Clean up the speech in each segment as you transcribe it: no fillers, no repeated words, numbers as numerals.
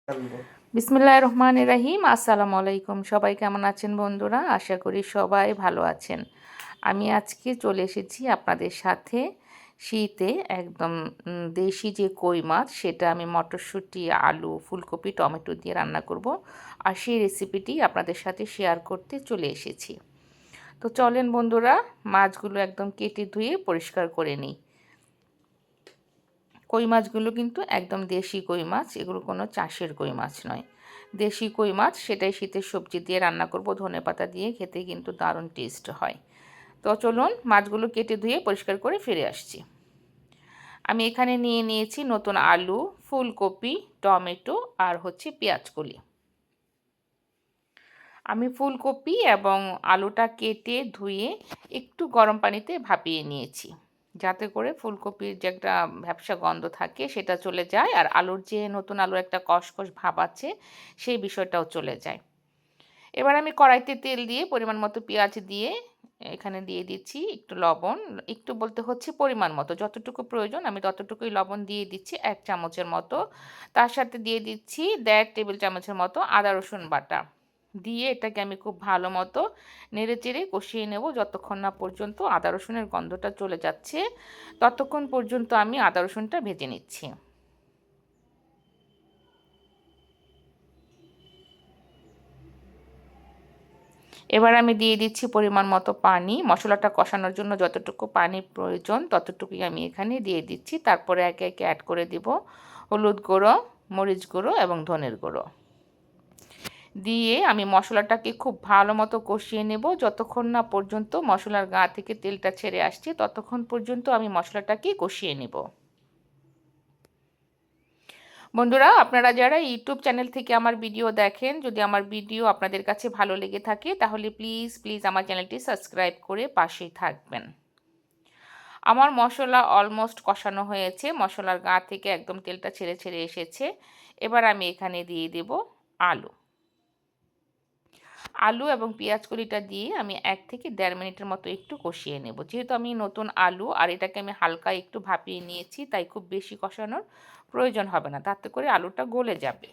বিসমিল্লাহির রহমানির রহিম। আসসালামু আলাইকুম। সবাই কেমন আছেন বন্ধুরা? আশা করি সবাই ভালো আছেন। আমি আজকে চলে এসেছি আপনাদের সাথে শীতে একদম দেশি যে কই মাছ, সেটা আমি মটরশুঁটি, আলু, ফুলকপি, টমেটো দিয়ে রান্না করব। আর সেই রেসিপিটি আপনাদের সাথে শেয়ার করতে চলে এসেছি। তো চলেন বন্ধুরা, মাছগুলো একদম কেটে ধুয়ে পরিষ্কার করে নিই। কই মাছগুলো কিন্তু একদম দেশি কই মাছ, এগুলো কোনো চাষের কই মাছ নয়, দেশি কই মাছ। সেটাই শীতের সবজি দিয়ে রান্না করব, ধনেপাতা দিয়ে, খেতে কিন্তু দারুণ টেস্ট হয়। তো চলুন মাছগুলো কেটে ধুয়ে পরিষ্কার করে ফিরে আসছি। আমি এখানে নিয়ে নিয়েছি নতুন আলু, ফুলকপি, টমেটো আর হচ্ছে পেঁয়াজকলি। আমি ফুলকপি এবং আলুটা কেটে ধুয়ে একটু গরম পানিতে ভাপিয়ে নিয়েছি, যাতে করে ফুলকপির যে একটা ভ্যাপসা গন্ধ থাকে সেটা চলে যায়, আর আলুর যে নতুন আলুর একটা কষকষ ভাব আছে সেই বিষয়টাও চলে যায়। এবার আমি কড়াইতে তেল দিয়ে পরিমাণ মতো পেঁয়াজ দিয়ে এখানে দিয়ে দিচ্ছি একটু লবণ, একটু বলতে হচ্ছে পরিমাণ মতো, যতটুকু প্রয়োজন আমি ততটুকুই লবণ দিয়ে দিচ্ছি, 1 চামচের মতো। তার সাথে দিয়ে দিচ্ছি 1.5 টেবিল চামচের মতো আদা রসুন বাটা। দিয়ে এটাকে আমি খুব ভালো মতো নেড়েচেড়ে কষিয়ে নেব, যতক্ষণ না পর্যন্ত আদা রসুনের গন্ধটা চলে যাচ্ছে ততক্ষণ পর্যন্ত আমি আদা রসুনটা ভেজে নিচ্ছি। এবার আমি দিয়ে দিচ্ছি পরিমাণ মতো পানি, মশলাটা কষানোর জন্য যতটুকু পানি প্রয়োজন ততটুকুই আমি এখানে দিয়ে দিচ্ছি। তারপরে একে একে অ্যাড করে দিব হলুদ গুঁড়ো, মরিচ গুঁড়ো এবং ধনের গুঁড়ো। দিয়ে আমি মশলাটাকে খুব ভালো মতো কষিয়ে নেব, যতক্ষণ না পর্যন্ত মশলার গা থেকে তেলটা ছেড়ে আসছে ততক্ষণ পর্যন্ত আমি মশলাটাকে কষিয়ে নেব। বন্ধুরা, আপনারা যারা ইউটিউব চ্যানেল থেকে আমার ভিডিও দেখেন, যদি আমার ভিডিও আপনাদের কাছে ভালো লেগে থাকে তাহলে প্লিজ প্লিজ আমার চ্যানেলটি সাবস্ক্রাইব করে পাশেই থাকবেন। আমার মশলা অলমোস্ট কষানো হয়েছে, মশলার গা থেকে একদম তেলটা ছেড়ে ছেড়ে এসেছে। এবার আমি এখানে দিয়ে দেব আলু। আলু এবং পেঁয়াজ কলিটা দিয়ে আমি 1 থেকে 1.5 মিনিটের মতো একটু কষিয়ে নেব। যেহেতু আমি নতুন আলু আর এটাকে আমি হালকা একটু ভাপিয়ে নিয়েছি, তাই খুব বেশি কষানোর প্রয়োজন হবে না, তাতে করে আলুটা গলে যাবে।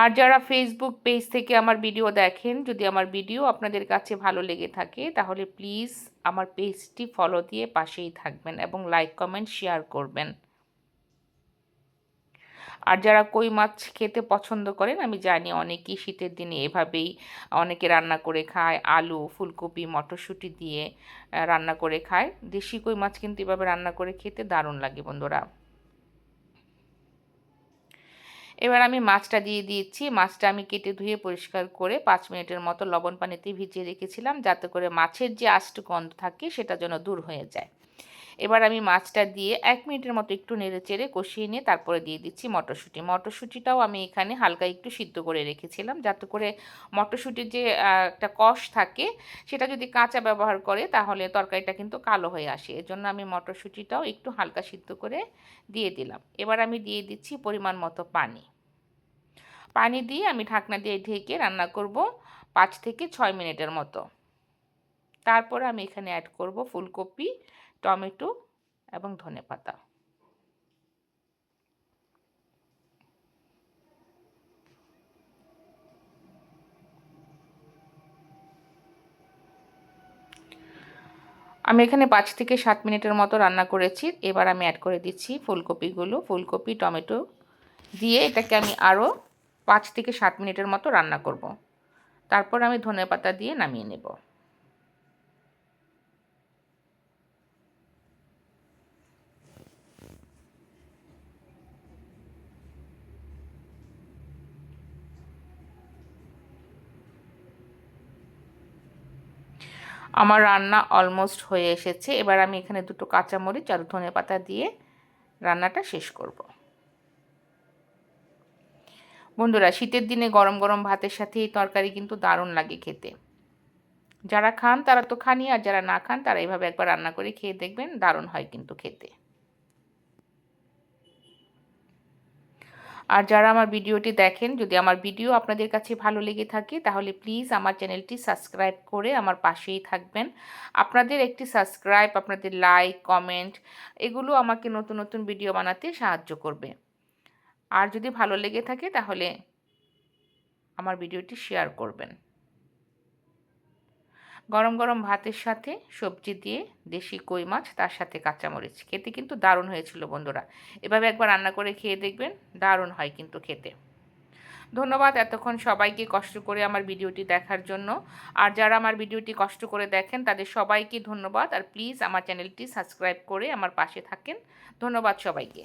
আর যারা ফেসবুক পেজ থেকে আমার ভিডিও দেখেন, যদি আমার ভিডিও আপনাদের কাছে ভালো লেগে থাকে তাহলে প্লিজ আমার পেজটি ফলো দিয়ে পাশেই থাকবেন এবং লাইক, কমেন্ট, শেয়ার করবেন। আর যারা কই মাছ খেতে পছন্দ করেন, আমি জানি অনেকেই শীতের দিনে এভাবেই অনেকে রান্না করে খায়, আলু, ফুলকপি, মটরশুঁটি দিয়ে রান্না করে খায়। দেশি কই মাছ কিন্তু এভাবে রান্না করে খেতে দারুণ লাগে বন্ধুরা। এবার আমি মাছটা দিয়ে দিয়েছি। মাছটা আমি কেটে ধুয়ে পরিষ্কার করে 5 মিনিটের মতো লবণ পানিতে ভিজিয়ে রেখেছিলাম, যাতে করে মাছের যে আষ্ট গন্ধ থাকে সেটা যেন দূর হয়ে যায়। এবার আমি মাছটা দিয়ে 1 মিনিটের মতো একটু নেড়েচেড়ে কষিয়ে নিয়ে তারপরে দিয়ে দিচ্ছি মটরশুঁটি। মটরশুঁটিটাও আমি এখানে হালকা একটু সিদ্ধ করে রেখেছিলাম, যাতে করে মটরশুঁটির যে একটা কষ থাকে সেটা যদি কাঁচা ব্যবহার করে তাহলে তরকারিটা কিন্তু কালো হয়ে আসে। এজন্য আমি মটরশুঁটিটাও একটু হালকা সিদ্ধ করে দিয়ে দিলাম। এবার আমি দিয়ে দিচ্ছি পরিমাণ মতো পানি। পানি দিয়ে আমি ঢাকনা দিয়ে ঢেকে রান্না করব 5 থেকে 6 মিনিটের মতো। তারপরে আমি এখানে অ্যাড করব ফুলকপি, টমেটো এবং ধনেপাতা। আমি এখানে 5 থেকে 7 মিনিটের মতো রান্না করেছি। এবার আমি অ্যাড করে দিচ্ছি ফুলকপিগুলো। ফুলকপি, টমেটো দিয়ে এটাকে আমি আরও 5 থেকে 7 মিনিটের মতো রান্না করব। তারপর আমি ধনেপাতা দিয়ে নামিয়ে নেব। আমার রান্না অলমোস্ট হয়ে এসেছে। এবার আমি এখানে 2টো কাঁচামরিচ আর ধনেপাতা দিয়ে রান্নাটা শেষ করব। বন্ধুরা, শীতের দিনে গরম গরম ভাতের সাথে এই তরকারি কিন্তু দারুণ লাগে খেতে। যারা খান তারা তো খানই, আর যারা না খান তারা এইভাবে একবার রান্না করে খেয়ে দেখবেন, দারুণ হয় কিন্তু খেতে। আর যারা আমার ভিডিওটি দেখেন, যদি আমার ভিডিও আপনাদের কাছে ভালো লেগে থাকে তাহলে প্লিজ আমার চ্যানেলটি সাবস্ক্রাইব করে আমার পাশেই থাকবেন। আপনাদের একটি সাবস্ক্রাইব, আপনাদের লাইক, কমেন্ট এগুলো আমাকে নতুন নতুন ভিডিও বানাতে সাহায্য করবে। আর যদি ভালো লেগে থাকে তাহলে আমার ভিডিওটি শেয়ার করবেন। গরম গরম ভাতের সাথে সবজি দিয়ে দেশি কই মাছ, তার সাথে কাঁচামরিচ, খেতে কিন্তু দারুণ হয়েছিল বন্ধুরা। এভাবে একবার রান্না করে খেয়ে দেখবেন, দারুণ হয় কিন্তু খেতে। ধন্যবাদ এতক্ষণ সবাইকে কষ্ট করে আমার ভিডিওটি দেখার জন্য। আর যারা আমার ভিডিওটি কষ্ট করে দেখেন তাদের সবাইকে ধন্যবাদ। আর প্লিজ আমার চ্যানেলটি সাবস্ক্রাইব করে আমার পাশে থাকেন। ধন্যবাদ সবাইকে।